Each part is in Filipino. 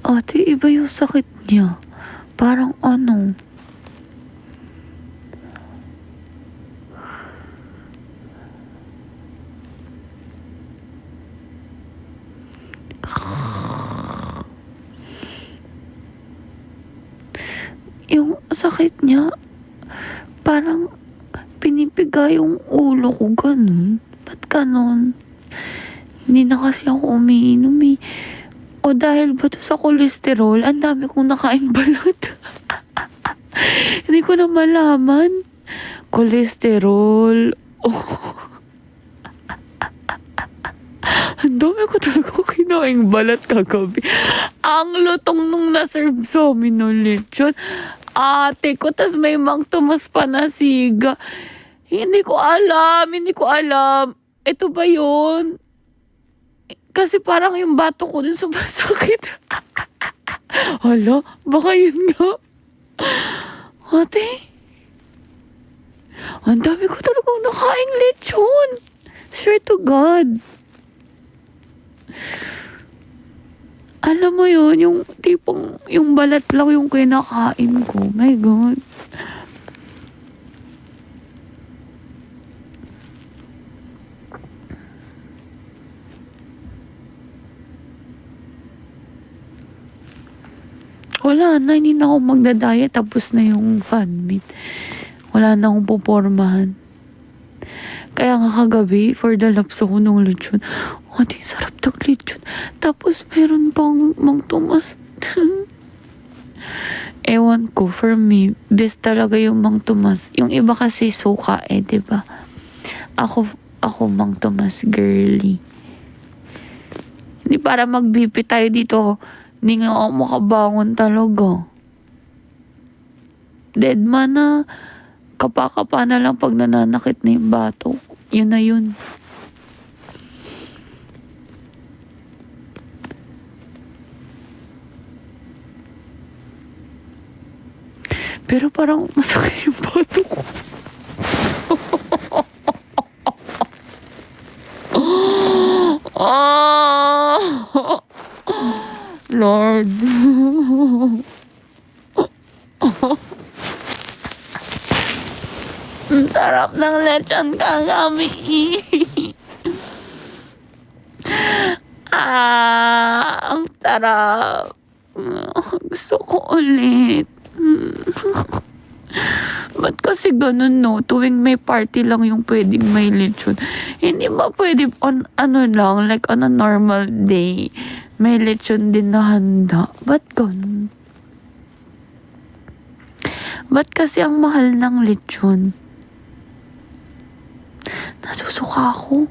Ate, iba yung sakit niya. Parang ano? Yung sakit niya, parang pinipiga yung ulo ko, ganun. Ba't ganun? Hindi na kasi ako umiinom eh. O dahil ba to sa kolesterol, ang dami kong nakain balat. Hindi ko na malaman. Kolesterol. Oh. Ang dami ko talaga kinaing balat kagabi. Ang lutong nung naserve sa amin ulit yun. Ate ko, tas may Mang Tomas pa na siga. Hindi ko alam. Ito ba yun? Kasi parang yung bato ko dun sumasakit. Hala, baka yun nga. Ate, ang dami ko talagang nakaing lechon. Swear to God. Alam mo yun, yung tipong, yung balat lang yung kinakain ko. My God. Wala na, hindi na ako magdadaya tapos na yung fan meet. Wala na akong pupormahan. Kaya nga kagabi, for the laps ako nung lechon. Ate, sarap ng lechon. Tapos meron pang Mang Tomas. Ewan ko, for me, best talaga yung Mang Tomas. Yung iba kasi suka diba? Ako Mang Tomas girly. Hindi para mag-BP tayo dito. Hindi nga ako makabangon talaga. Dead man na. Kapa-kapa na lang pag nananakit na yung bato. Yun na yun. Pero parang masakit yung bato ko. Lord. Ang sarap ng lechon kagabi. Ang sarap. Gusto ko ulit. Ba't kasi ganun, no? Tuwing may party lang yung pwedeng may lechon. Hindi ba pwede on ano lang, like on a normal day, may lechon din na handa? Ba't ganun? Ba't kasi ang mahal ng lechon? Nasusuka ako.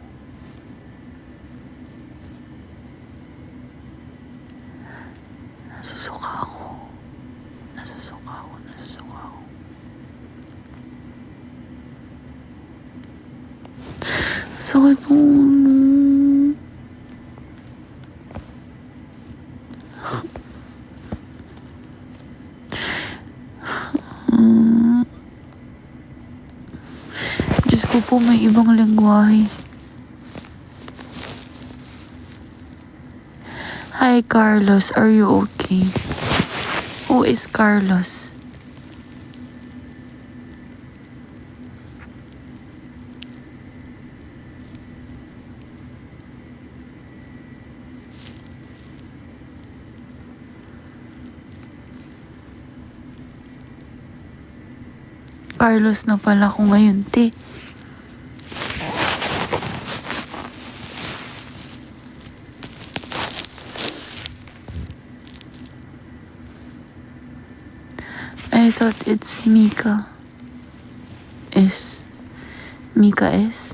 Nasusuka ako. Sakit mo. Diyos ko po, may ibang lengguwahe. Hi, Carlos. Are you okay? Who is Carlos? Carlos na pala ko ngayon, te. I thought it's Mika S. Mika S.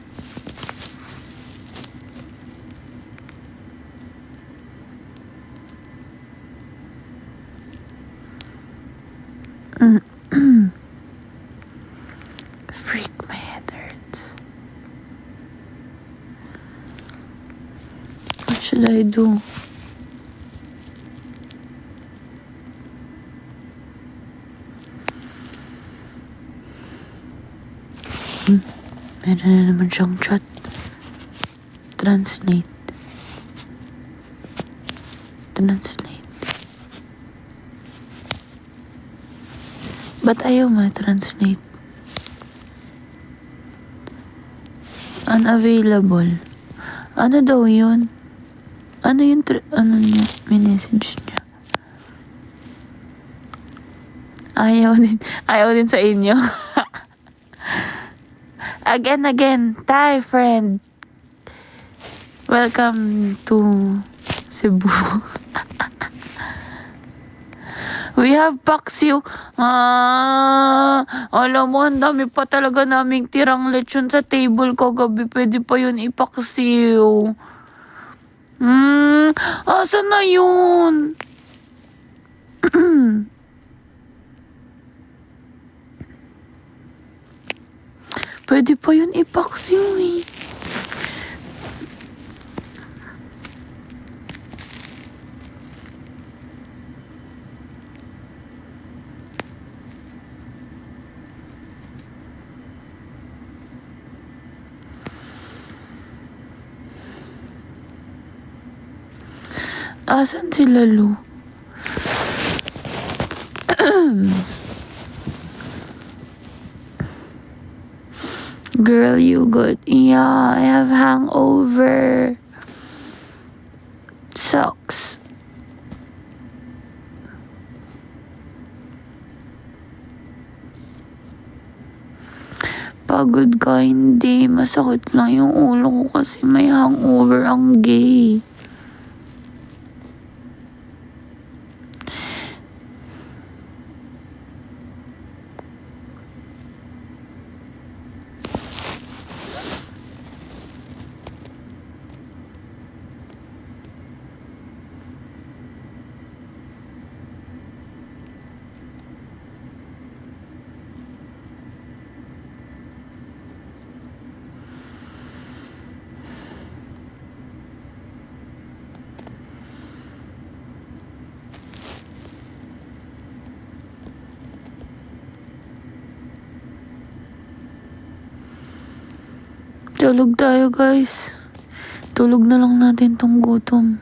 Freak, my head hurts. What should I do? Meron na naman siyang chat. Translate. Ba't ayaw ma-translate? Unavailable. Ano daw yun? Ano yung ano niya? Minessage niya. Ayaw din sa inyo. Again, Thai friend. Welcome to Cebu. We have paksiw. Alam mo, ang dami pa talaga naming tirang lechon sa table ko gabi. Pwede pa yun ipaksiw. Asan na yun? Pwede pa yun ipaksiw eh. Asan si Lalu? Girl, you good? Yeah, I have hangover. Sucks. Pagod ka, hindi. Masakit lang yung ulo ko kasi may hangover ang gay. Tulog tayo, guys. Tulog na lang natin tong gutom.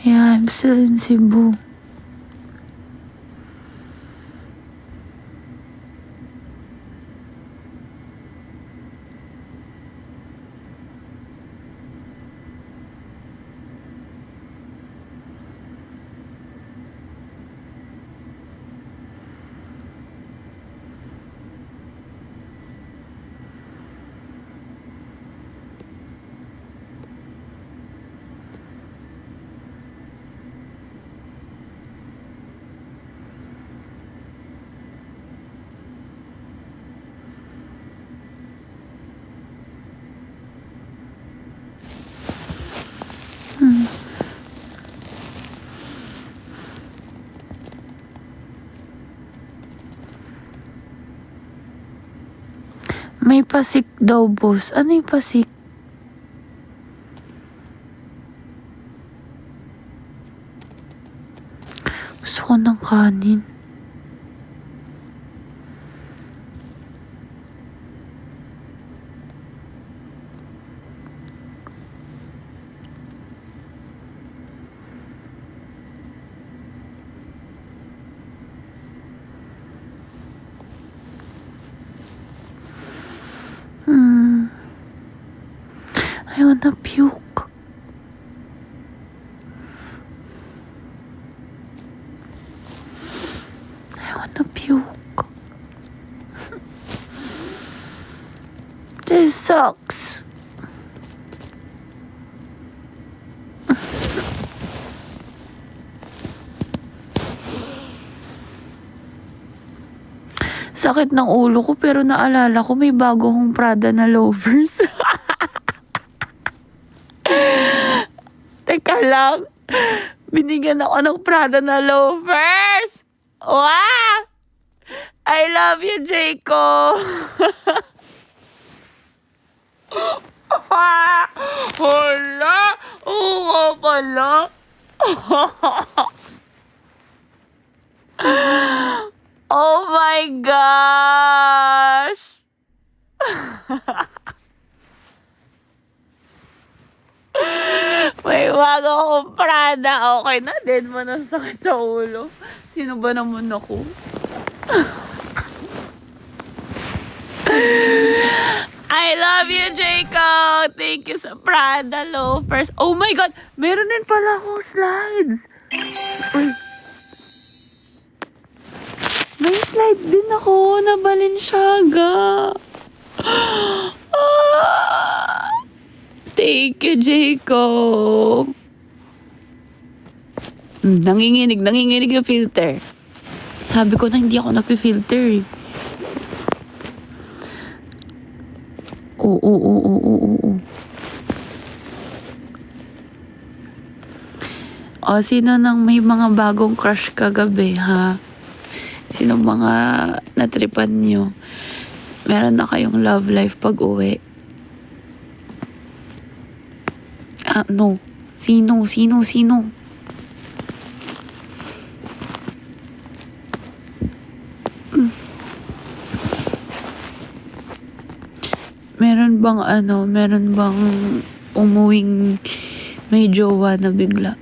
Yeah, I'm still in Cebu. May pasik daw, boss. Ano yung pasik? Gusto ko ng kanin. I wanna puke. I wanna puke. This sucks. Sakit ng ulo ko pero naalala ko may bago akong Prada na loafers. Teka lang. Binigyan ako ng Prada na loafers. Wow! I love you, Jaco. Hala! Oo nga pala. Oh my gosh! May bago akong Prada. Okay na din mo na sakit sa ulo. Sino ba naman ako? I love you, Jacob! Thank you sa Prada loafers. Oh my God! Meron din pala akong slides. Uy. May slides din ako na Balenciaga. Ah, thank you, Jacob. Nanginginig yung filter. Sabi ko na hindi ako nagpi-filter eh. Oo. O, sino nang may mga bagong crush kagabi, ha? Sino mga natripan nyo? Meron na kayong love life pag uwi? No. Sino? Meron bang umuwing may jowa na bigla?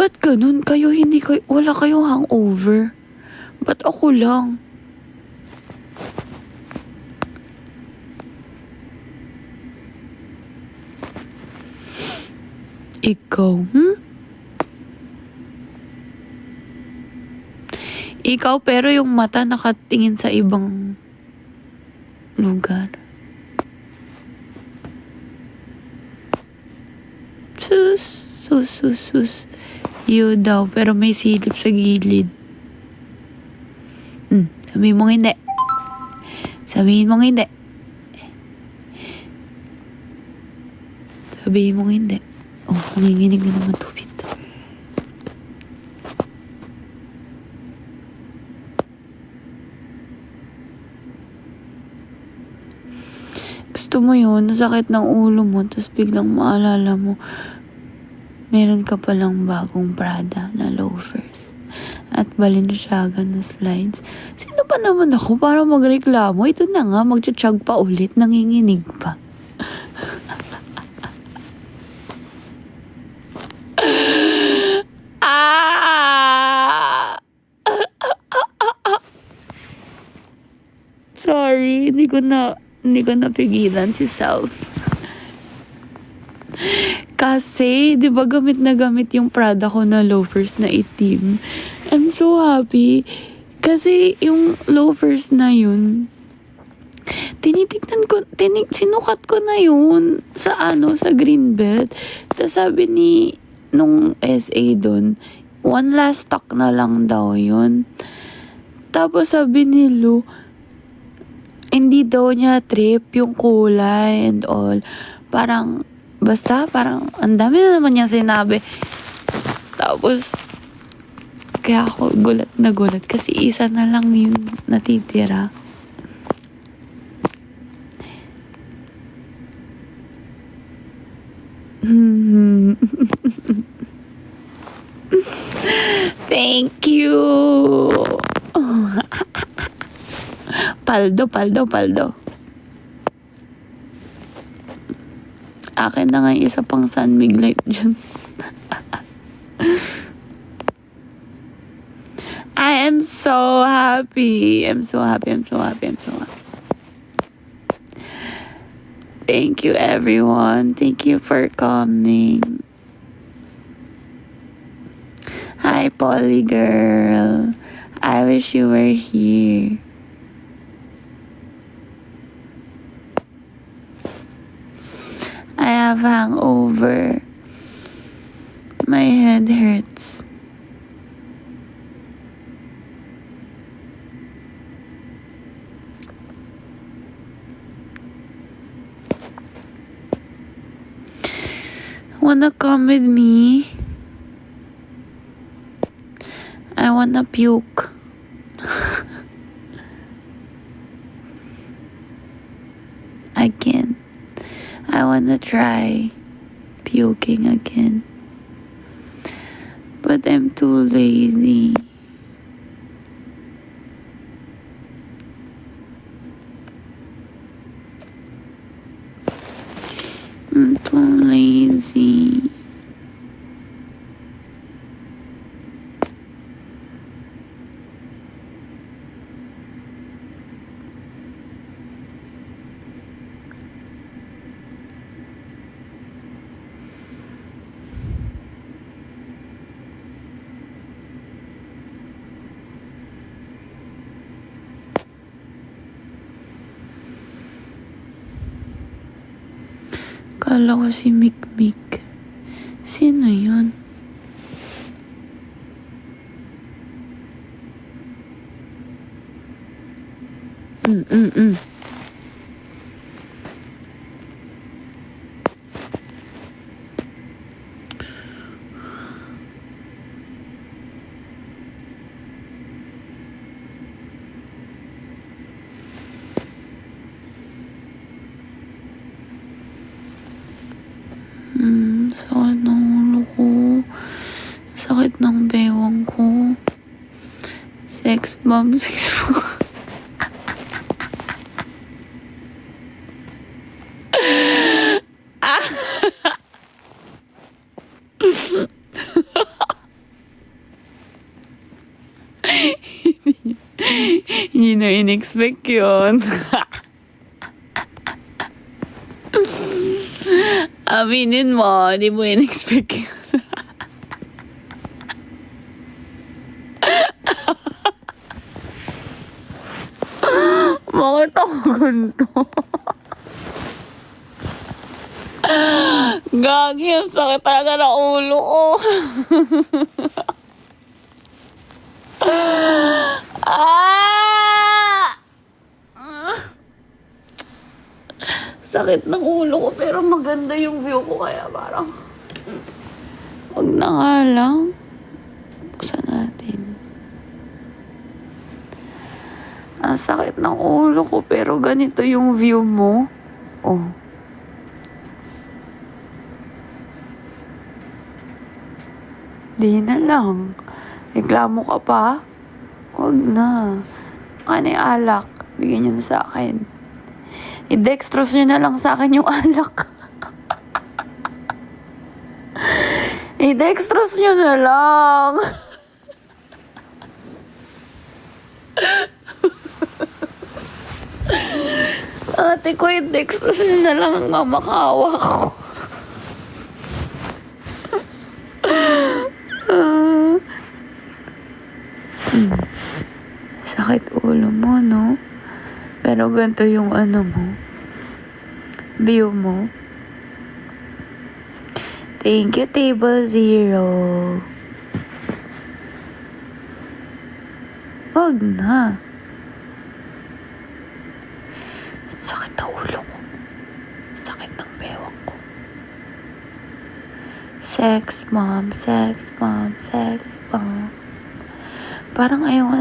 Ba't ganun kayo? Wala kayong hangover? Ba't ako lang? Ikaw, Ikaw, pero yung mata nakatingin sa ibang lugar. Sus. You daw, pero may silip sa gilid. Sabihin mong hindi. Sabihin mong hindi. Oh, nanginginig na naman to, Victor. Gusto mo yun, nasakit ng ulo mo, tapos biglang maalala mo, meron ka palang bagong Prada na loafers at Balenciaga na slides. Sino pa naman ako para magreklamo? Ito na nga, magtsatsyag pa ulit, nanginginig pa. Sorry, hindi ko napigilan si self. Kasi, di ba gamit na gamit yung Prada ko na loafers na itim. I'm so happy. Kasi yung loafers na yun, sinukat ko na yun sa Greenbelt. Tapos sabi nung SA dun, one last stock na lang daw yun. Tapos sabi ni Lou, hindi daw niya trip yung kulay and all. Parang ang dami na naman niya sinabi. Tapos, kaya ako gulat na gulat kasi isa na lang yung natitira. Thank you. Paldo. Akin na nga yung isa pang sunmig light dyan. I am so happy. Thank you, everyone. Thank you for coming. Hi, Polly girl. I wish you were here. I have hangover. My head hurts. Wanna come with me? I wanna puke. Again. I wanna try puking again. But I'm too lazy. crazy. Kala ko si Mikmik. Sino yun? Mm. Sakit ng ulo ko. Sakit ng bewang ko. Sex bomb. Hindi na in-expect yun. Aminin mo, di mo in-expect yun. Bakit ako ganito? Gagi, ang sakit talaga ng ulo ko. Sakit ng ulo ko, pero maganda yung view ko, kaya parang wag na nga lang. Buksan natin. Ang sakit ng ulo ko, pero ganito yung view mo. Oh. Di na lang. Reklamo ka pa? Wag na. Ano yung alak? Bigyan niyo na sa akin. I-dextrose nyo na lang sa akin yung alak. I-dextrose nyo na lang. Ate ko, i-dextrose nyo na lang ang mamakawa ko. Sakit ulo mo, no? Pero ganito yung ano mo, view mo. Thank you, Table Zero. Wag na. Sakit ang ulo ko. Sakit ng bewang ko. Sex bomb, sex bomb, sex bomb. Parang ayaw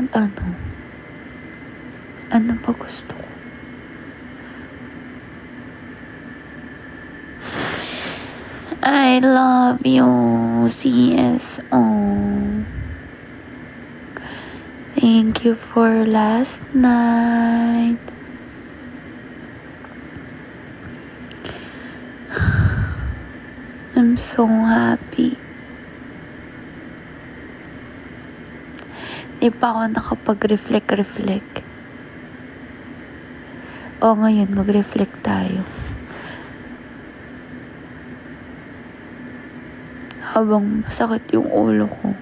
ano pa gusto ko? I love you, CSO. Thank you for last night. I'm so happy. Di pa ako nakapag-reflect. O ngayon, mag-reflect tayo. Habang masakit yung ulo ko.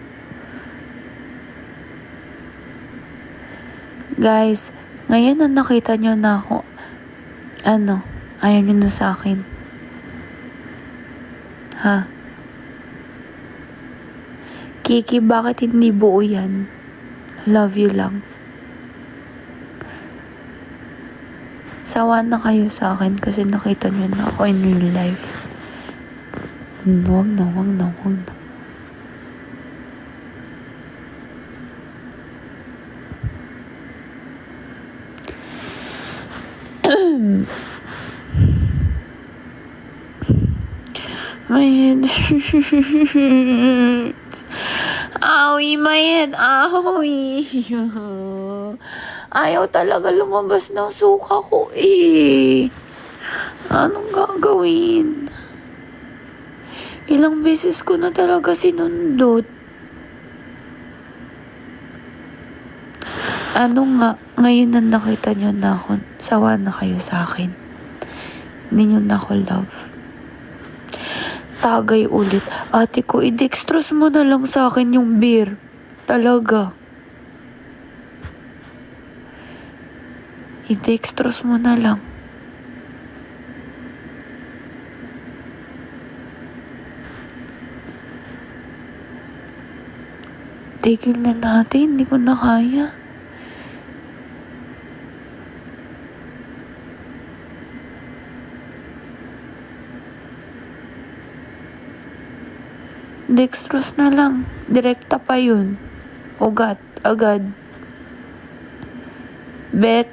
Guys, ngayon na nakita nyo na ako, ayaw nyo na sa akin. Ha? Kiki, bakit hindi buo yan? Love you lang. Sawa na kayo sa akin kasi nakita nyo na ako in real life. Wag na. My head hurts. Owie, my head. Owie. Ayaw talaga lumabas ng suka ko eh. Anong gagawin? Ilang beses ko na talaga sinundot. Ano nga, ngayon na nakita nyo na ako, sawa na kayo sa akin. Hindi nyo na ako love. Tagay ulit. Ate ko, i-dextrose mo na lang sa akin yung beer. Talaga. I-dextrose mo na lang. Tigil na natin, hindi ko na kaya. Dextrose na lang. Direkta pa yun. Ugat. Agad. Bet.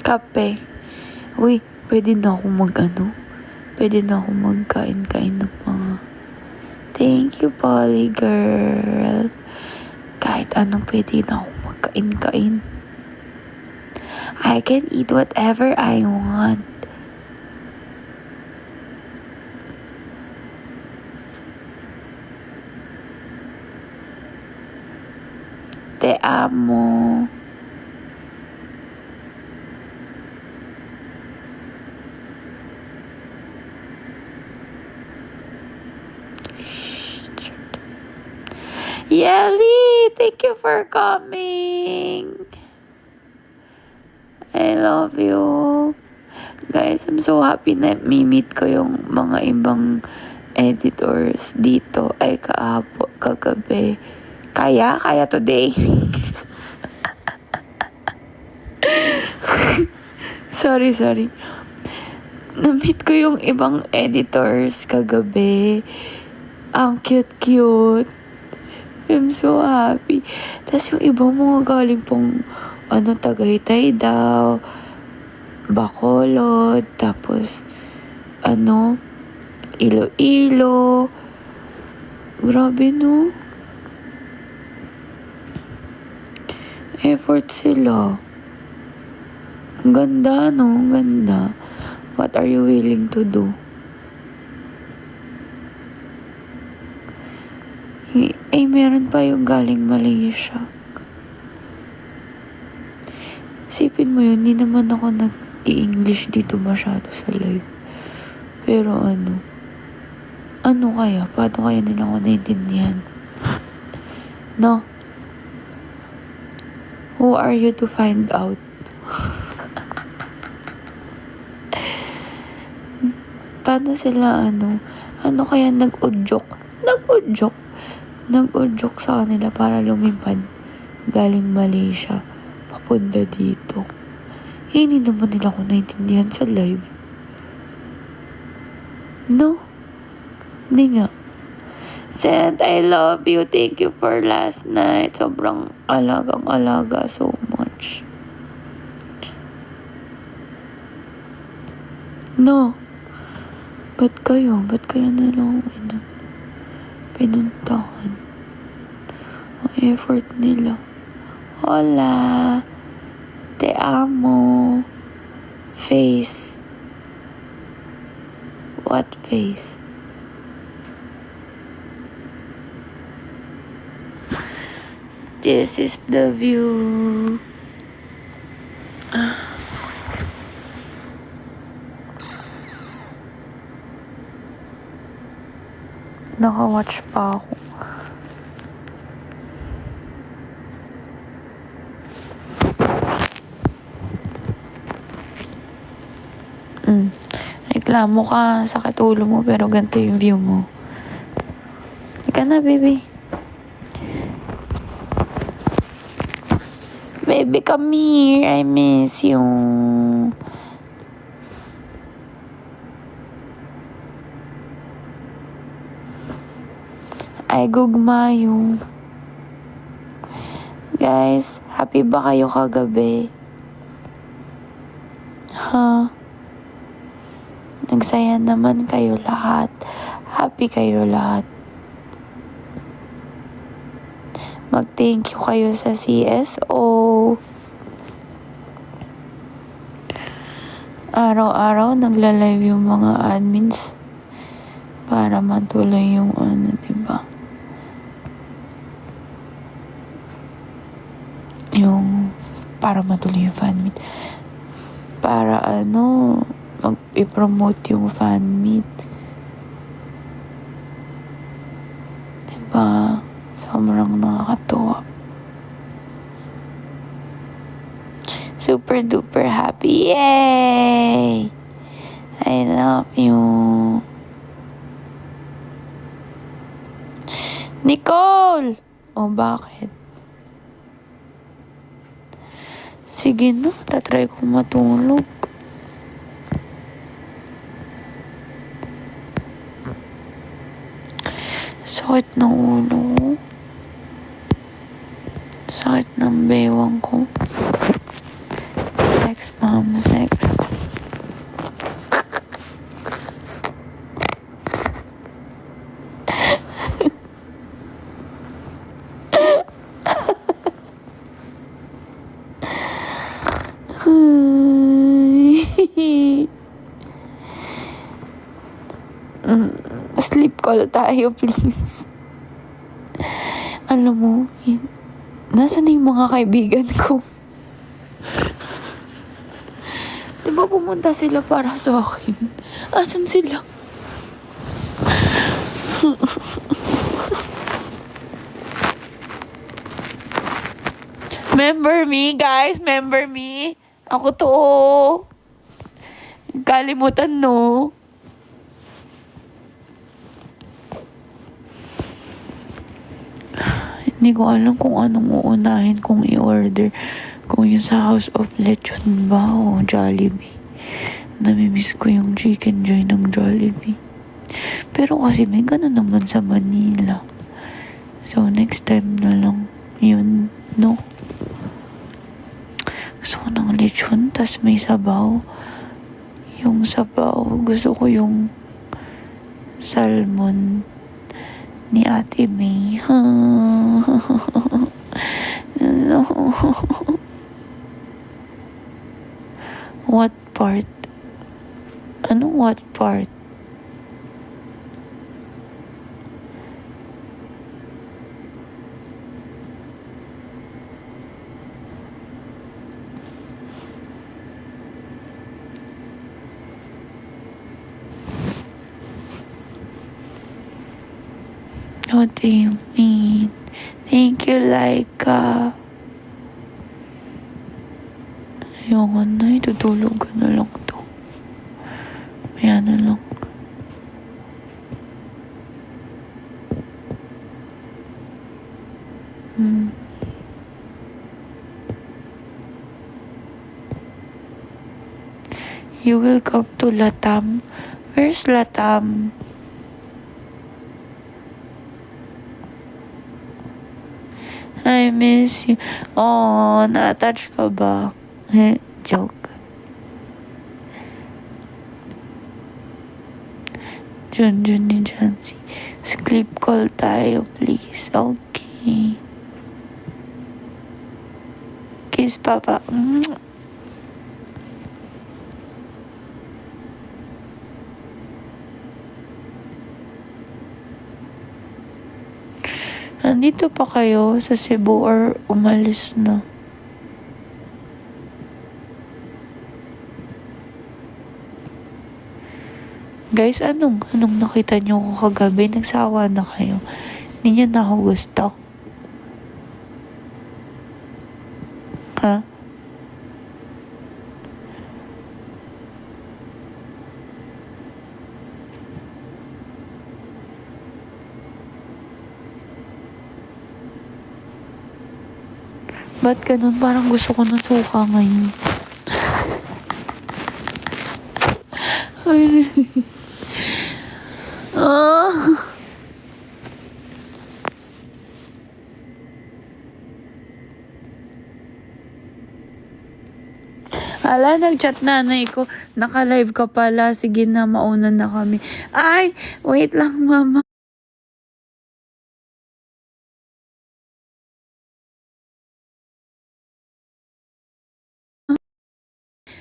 Kape. Uy, pwede na ako pwede na ako magkain-kain ng mga. Thank you, Polly girl. Kahit anong pwede na ako magkain-kain. I can eat whatever I want. Te amo. Yeli, thank you for coming. I love you. Guys, I'm so happy na mi-meet ko yung mga ibang editors dito ay kagabi. Kaya today. Sorry. Na-meet ko yung ibang editors kagabi. Ang cute. I'm so happy. Tapos yung ibang mga galing pong Tagaytay daw, Bacolod, tapos Iloilo. Grabe no. Effort sila. Ang ganda no, ang ganda. What are you willing to do? Ay, meron pa yung galing Malaysia. Isipin mo yun, hindi naman ako nag-i-English dito masyado sa live. Pero ano kaya? Paano kaya nila ako naintindihan? No? Who are you to find out? Paano sila ano kaya nag-udyok sa kanila para lumipad galing Malaysia papunta dito. Hindi naman nila ako naintindihan sa live. No? Hindi nga. Sent, I love you. Thank you for last night. Sobrang alagang-alaga so much. No? Ba't kayo nila pinuntahan? Ang effort nila. Hola. Te amo. Face. What face? This is the view. Naka-watch pa ako. Reklamo ka, sakit ulo mo, pero ganito yung view mo. Ika na, baby. Baby, come here. I miss you. Ay, gugmayo. Guys, happy ba kayo kagabi? Ha? masaya naman kayo lahat. Happy kayo lahat. Mag-thank you kayo sa CSO. Araw-araw nagla-live yung mga admins para matuloy yung diba? Yung para matuloy yung fan meet. Para mag-promote yung fan meet. Diba? Sobrang nakakatuwa. Super duper happy. Yay! I love you. Nicole! O bakit? Sige na, tatry kong matulog. Sakit ng ulo ko. Sakit ng bewang ko. Sex, mom, sex. Sleep call tayo, please. Alam mo, nasaan na yung mga kaibigan ko? Diba pumunta sila para sa akin? Asan sila? Remember me, guys? Remember me? Ako to. Kalimutan, no? Hindi ko alam kung anong uunahin kung i-order. Kung yung sa House of Lechon ba o Jollibee. Namimiss ko yung Chicken Joy ng Jollibee. Pero kasi may ganun naman sa Manila. So, next time na lang. Yun, no? Gusto ko ng lechon, tas may sabaw. Yung sabaw, gusto ko yung salmon ni Ate May. What part? Anong what part? What do you mean? Thank you, Laika. Ayoko na, itutulog ka na lang to. Ayan na lang. You will come to Latam? Where's Latam? I miss you. Oh, na-attach ka ba? Joke. Junjun ni Jancy. Sleep call tayo, please. Okay. Kiss, Papa. Nandito pa kayo sa Cebu or umalis na? Guys, anong nakita nyo ko kagabi? Nagsawa na kayo. Hindi niya na ako gusto. Ha? Ba't ganun? Parang gusto ko na suka ngayon. Ala, nag-chat nanay ko. Naka-live ka pala. Sige na, mauna na kami. Ay, wait lang, mama.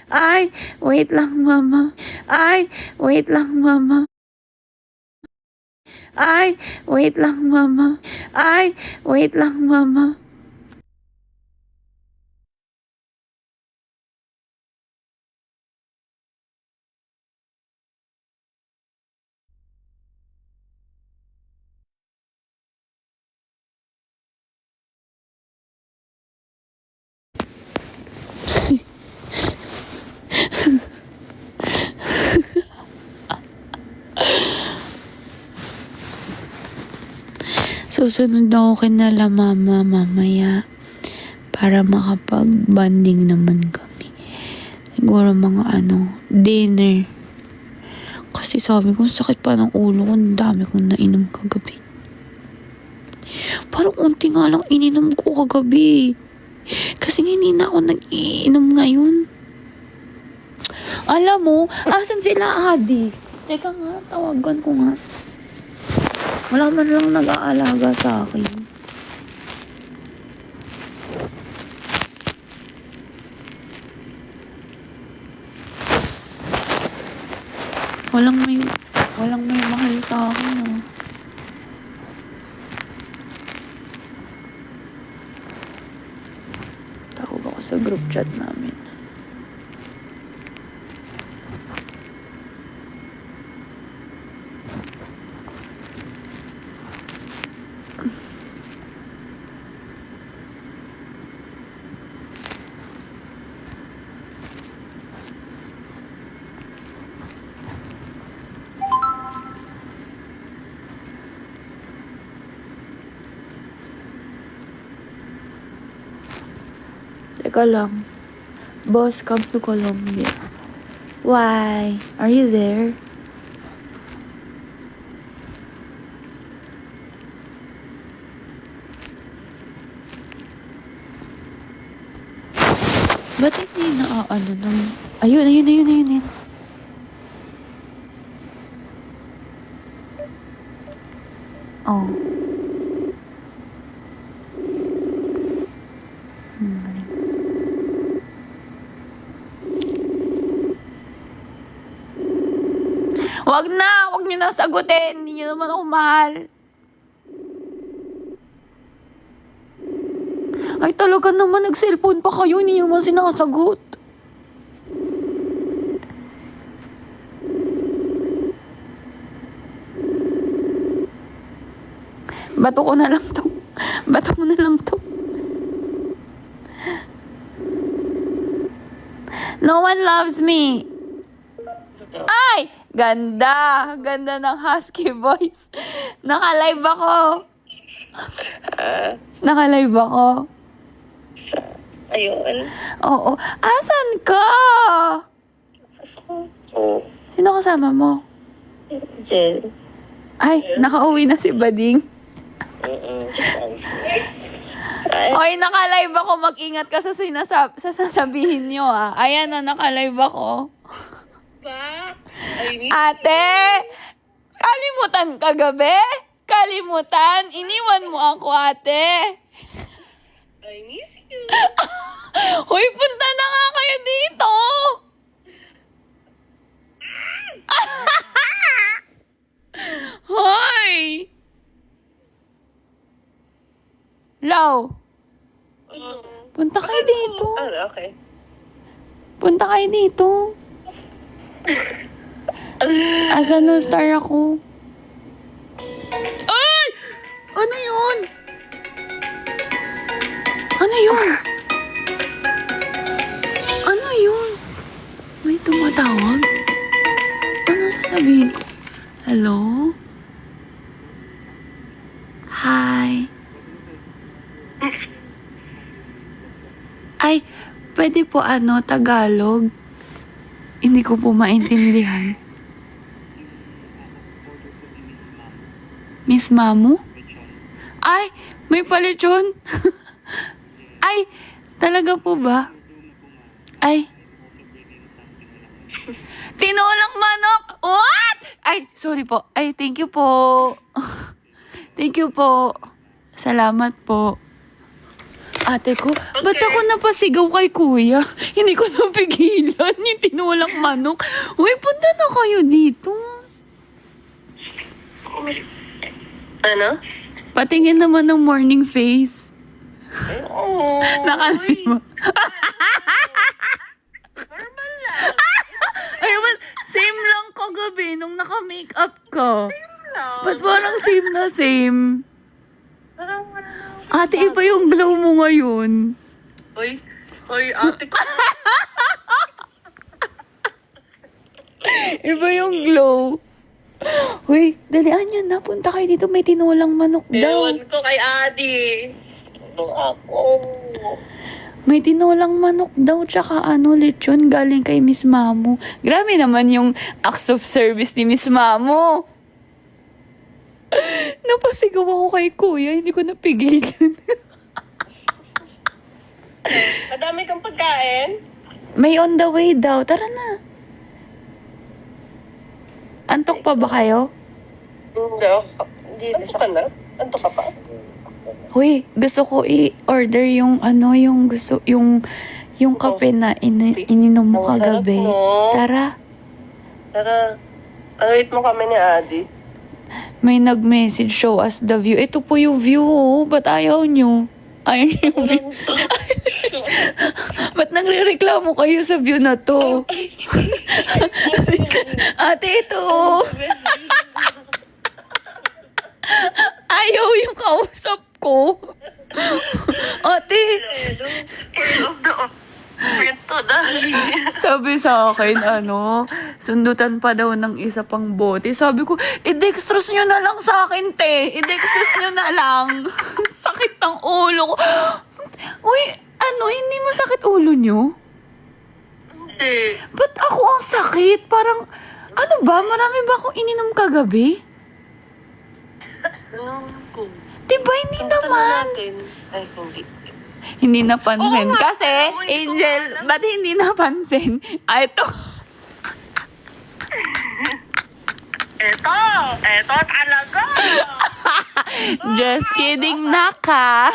Ay, wait lang, mama. Ay, wait lang, mama. Ay, wait lang, mama. Ay, wait lang, mama. Susunod na ako kinala mama mamaya para makapag-banding naman kami. Siguro mga dinner. Kasi sabi ko, sakit pa ng ulo ko, ang dami kong nainom kagabi. Parang unti nga lang ininom ko kagabi. Kasi hindi na ako nag-iinom ngayon. Alam mo, asan sila Adi? Teka nga, tawagan ko nga. Wala man lang nag-aalaga sa akin. Walang may mahal sa akin, oh. Tawag ako sa group chat namin. Teka lang. Boss comes to Colombia. Why? Are you there? Ba't hindi ng... Ayun. Oh. Galing. Wag niyo na sagutin. Hindi niyo naman ako mahal. Ay, talaga naman, nag-cellphone pa kayo. Hindi niyo naman sinasagot. Bato ko na lang to. No one loves me. Ay! Ganda ng husky voice. Naka-live ako. Ayun. Oo. Asan ka? Oo. Sino kasama mo? Jel. Ay, nakauwi na si Bading. Oy, naka-live ako. Mag-ingat ka sa sasabihin nyo, ah. Ayan na, naka-live ako. Ba? I miss Ate! Kalimutan ka gabi? Kalimutan? Iniwan mo ako, ate. I miss you. Hoy, punta na nga kayo dito. Hoy! Lau, punta kayo dito. Okay. Punta kayo dito. Asa no star ako? Ay! Ano yun? May tumatawag? Ano sasabihin ko? Hello? Hi? Ay, pwede po Tagalog? Hindi ko po maintindihan. Miss Mamu? Ay, may palechon? Ay, talaga po ba? Ay, Tinolang manok! What? Ay, sorry po. Ay, thank you po. Thank you po. Salamat po. Ate ko, ba't ako napasigaw kay kuya? Hindi ko napigilan yung tinolang manok. Uy, punta na kayo dito. Ano? Patingin naman ng morning face. Oo. Nakalima. Normal lang. Ay, but same lang kagabi nung naka-makeup ka. Lang. Ba't parang same na same? Parang wala lang. Ate, iba yung glow mo ngayon. Uy, ate ko. Iba yung glow. Uy, dalian yun. Napunta kayo dito. May tinolang manok daw. Ewan ko kay Adi. Ano ako? May tinolang manok daw. Tsaka lechon galing kay Miss Mamo. Grabe naman yung acts of service ni Miss Mamo. Napasigaw ako kay kuya. Hindi ko napigilan. Madami kang pagkain? May on the way daw. Tara na. Antok pa ba kayo? Hindi. Gusto ka na? Anto ka pa? Hoy, gusto ko i-order yung yung kape na ininom mo Ang sarap, kagabi. no? Tara. Tara. Wait mo kami ni Adi. May nag-message, show us the view. Ito po yung view, oh. Ba't ayaw nyo? Ayaw nyo yung view. Ba't nagre-reklamo kayo sa view na to? Ate, ito, oh. Ayaw yung kausap ko. Ate, Ito dahil. sabi sa akin, sundutan pa daw ng isa pang bote. Sabi ko, i-dextrose nyo na lang sa akin, te. I-dextrose nyo na lang. Sakit ng ulo ko. Uy, hindi masakit ulo nyo? Hindi. Ba't ako ang sakit? Parang, marami ba akong ininom kagabi? Alam ko. Diba, hindi naman. Ay, hindi. Hindi napansin. Oo nga. Kasi, Oo, Angel, ba't hindi napansin? Ito. Ito talaga. Just kidding, Naka.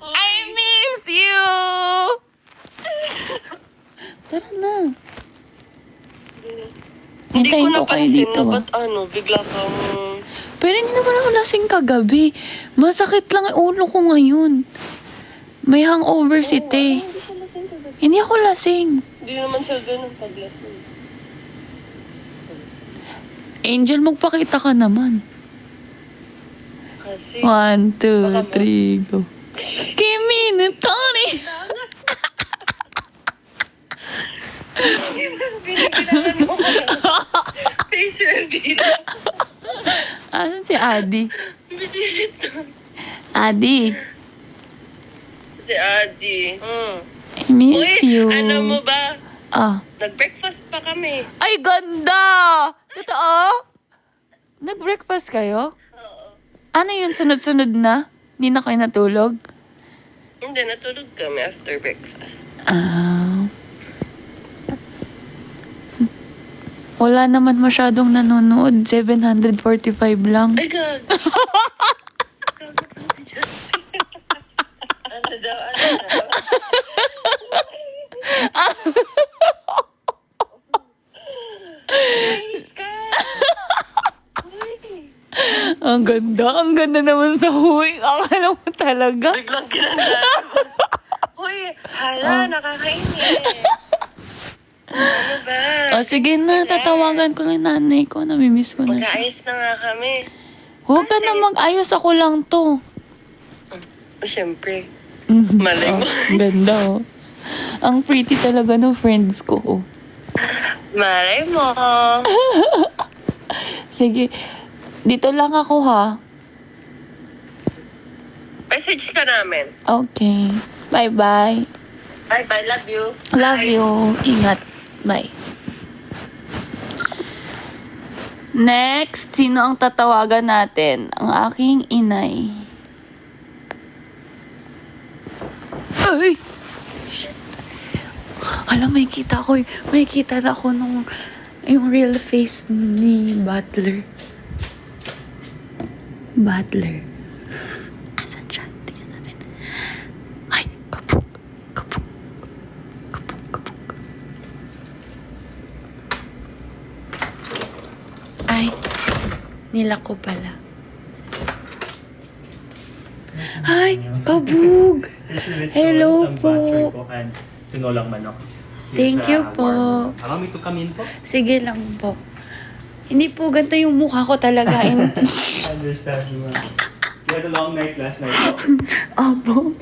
I miss you. Tara na. Hintayin ko kayo dito. Ba't bigla kang... Pero hindi naman ako lasing kagabi. Masakit lang ang ulo ko ngayon. May hangover si Te. Hindi siya lasing kagabi. Hindi ako lasing. Hindi naman siya ganun paglasing. Angel, magpakita ka naman. Kasi... 1, 2, Baka mo. 3, go. Kimi no Tony! Binigyan mo ko. Face reveal. Asan si Adi? Binisit to. Adi, Si Adi. I miss you. Ano mo ba? Nag-breakfast Pa kami. Ay, ganda! Totoo? Nag-breakfast kayo? Oo. Ano yun, sunod-sunod na? Hindi na kayo natulog? Hindi, natulog kami after breakfast. Wala naman masyadong nanonood. 745 lang. Ay, gag. Ano daw? Ang ganda naman sa huwing. Akala mo talaga. Biglang kinanda. Uy, nakakainis. Ano ba? Sige na, tatawagan ko lang nanay ko. Namimiss ko na siya. Mag-aayos na nga kami. Huwag ka na mag-ayos, ako lang to. Siyempre. Malay mo. Ganda, oh. Ang pretty talaga ng friends ko, oh. Malay mo. Sige, dito lang ako, ha? Message ka namin. Okay. Bye-bye. Bye-bye. Love you. Love you. Ingat. Bye. Next, sino ang tatawagan natin? Ang aking inay. Ay! Hala, may kita na ako nung yung real face ni Butler. Butler. Asan siya? Tingnan natin. Ay, kapug. Kapug. Kapug, kapug. Ay, nila ko pala. Ay, kabug! Hello po. Tinolang manok. Thank you po. Allow me to come in po. Sige lang po. Hindi po ganito yung mukha ko talaga. I understand you, ma'am. You had a long night last night po. Opo.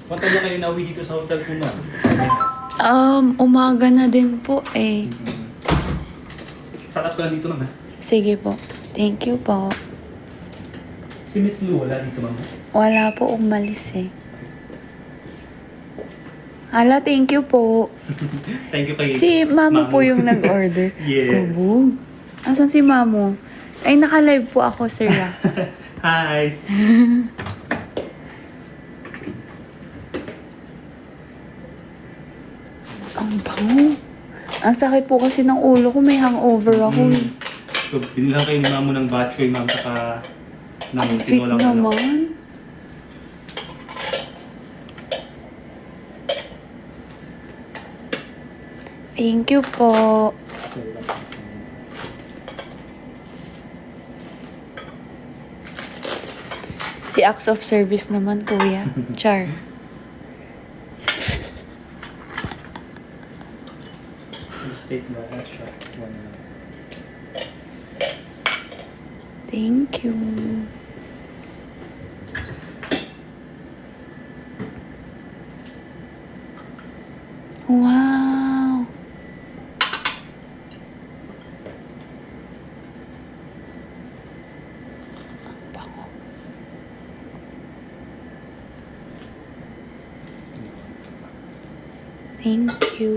What time na kayo nauwi dito sa hotel po, ma'am? Umaga na din po eh. Sarap ko lang dito, ma'am. Sige po. Thank you po. Si Miss Lou, wala dito, ma'am. Wala po, umalis eh. Hala, thank you po. Thank you kay Si Mamo po yung nag-order. Yes. Kabog. Asan si Mamo? Ay, naka-live po ako, sir. Hi! Ang bango. Ang sakit po kasi ng ulo ko. May hangover ako. So, binilang kayo ni Mamo ng batchoy, ma'am, saka ng Ang sweet tinolang manok. naman. Thank you po. Si acts of service naman, kuya. Char. Just take the extra one. Thank you. Wow. Ang bango. Thank you.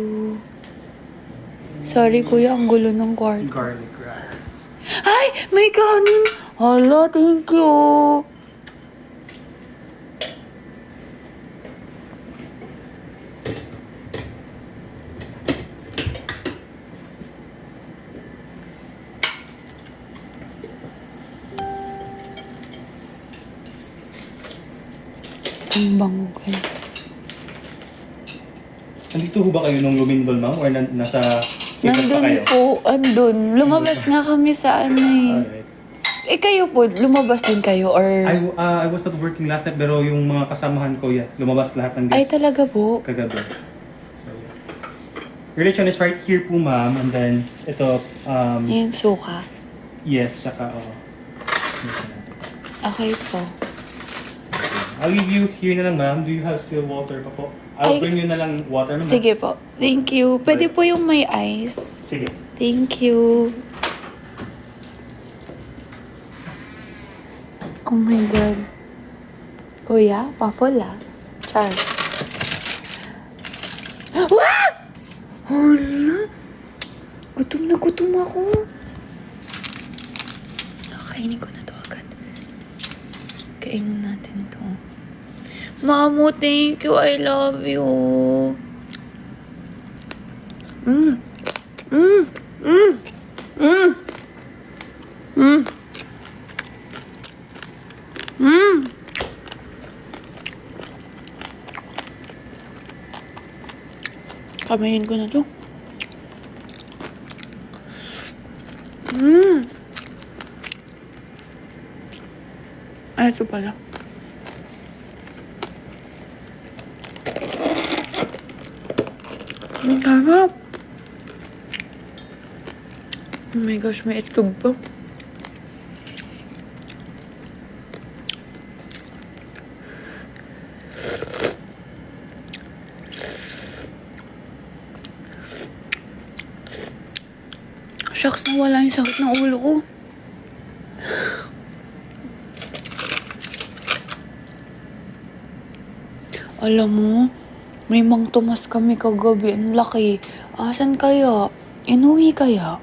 Sorry kuya, ang gulo ng kwarto. Garlic rice. Ay! May kanin! Hala, thank you! Ang bango, guys. Nandito ho ba kayo nung lumindol, ma'am? Or nasa Quezon pa Nandun kayo? po, andun. Lumabas nga kami sa ano eh. Alright. Eh kayo po, lumabas din kayo or... I was not working last night pero yung mga kasamahan ko, yeah, lumabas lahat ng Ay guests talaga po? kagabi. So, yeah. Your lechon is right here po, ma'am. And then, ito, Yung suka. yes, tsaka, Okay po. I'll leave you here na lang, ma'am. Do you have still water pa po? I'll Ay. bring you na lang water, ma'am. Sige po. Thank you. Pwede po yung may ice. Sige. Thank you. Oh my God. Kuya, waffle ah. Char. Wah! Hala! Gutom na gutom ako. Nakainin ko na to agad. Kainin natin to. Mamo, thank you. I love you. Mm. Mm. Mm. Mm. Mm. Mm. Kamayin ko na to. Mm. Ay, ito pala. Ang sarap. Oh my gosh, may itlog pa. Shucks, nawala yung sakit ng ulo ko. Alam mo, may Mang Tomas kami kagabi. Ang laki. Asan kaya? Inuwi kaya?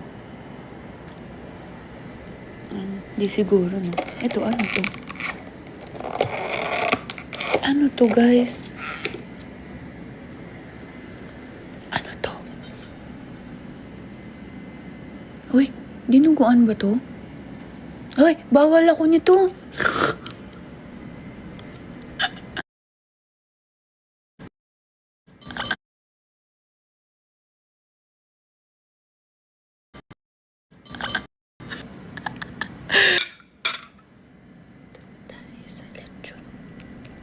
Di siguro, no? Ito, ano to? Ano to, guys? Uy, dinuguan ba to? Ay, bawal ako nito. Tayo sa lechon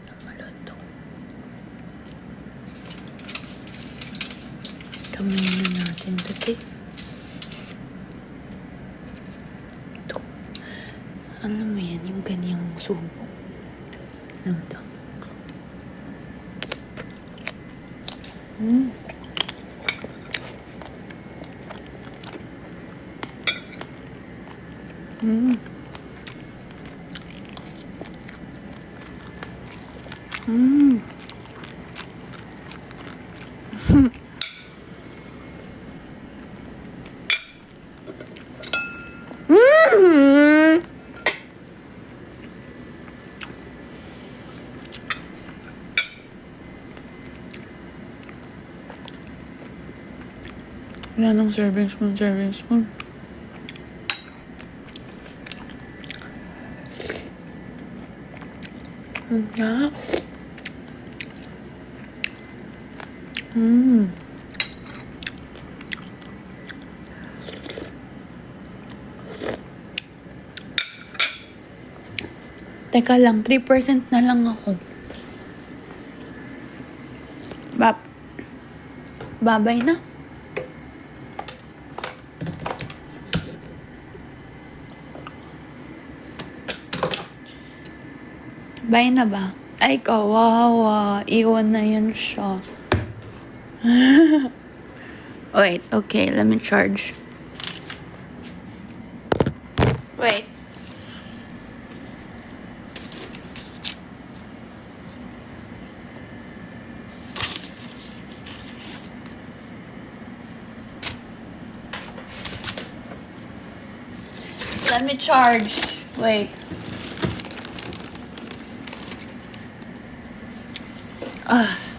na malutong. Kamay na natin ito, eh. Ito. Ano mo yan? Yung ganyang subo. Ano ito? Mm. Mm. Mm. Mm. Yan ang serving spoon, serving spoon. Yeah. Mm. Teka lang, 3% na lang ako. Babay na. Bye na ba? Ay, kawawa. Iwan na yun siya. Wait, okay. Let me charge. Wait. Let me charge. Wait. Ah.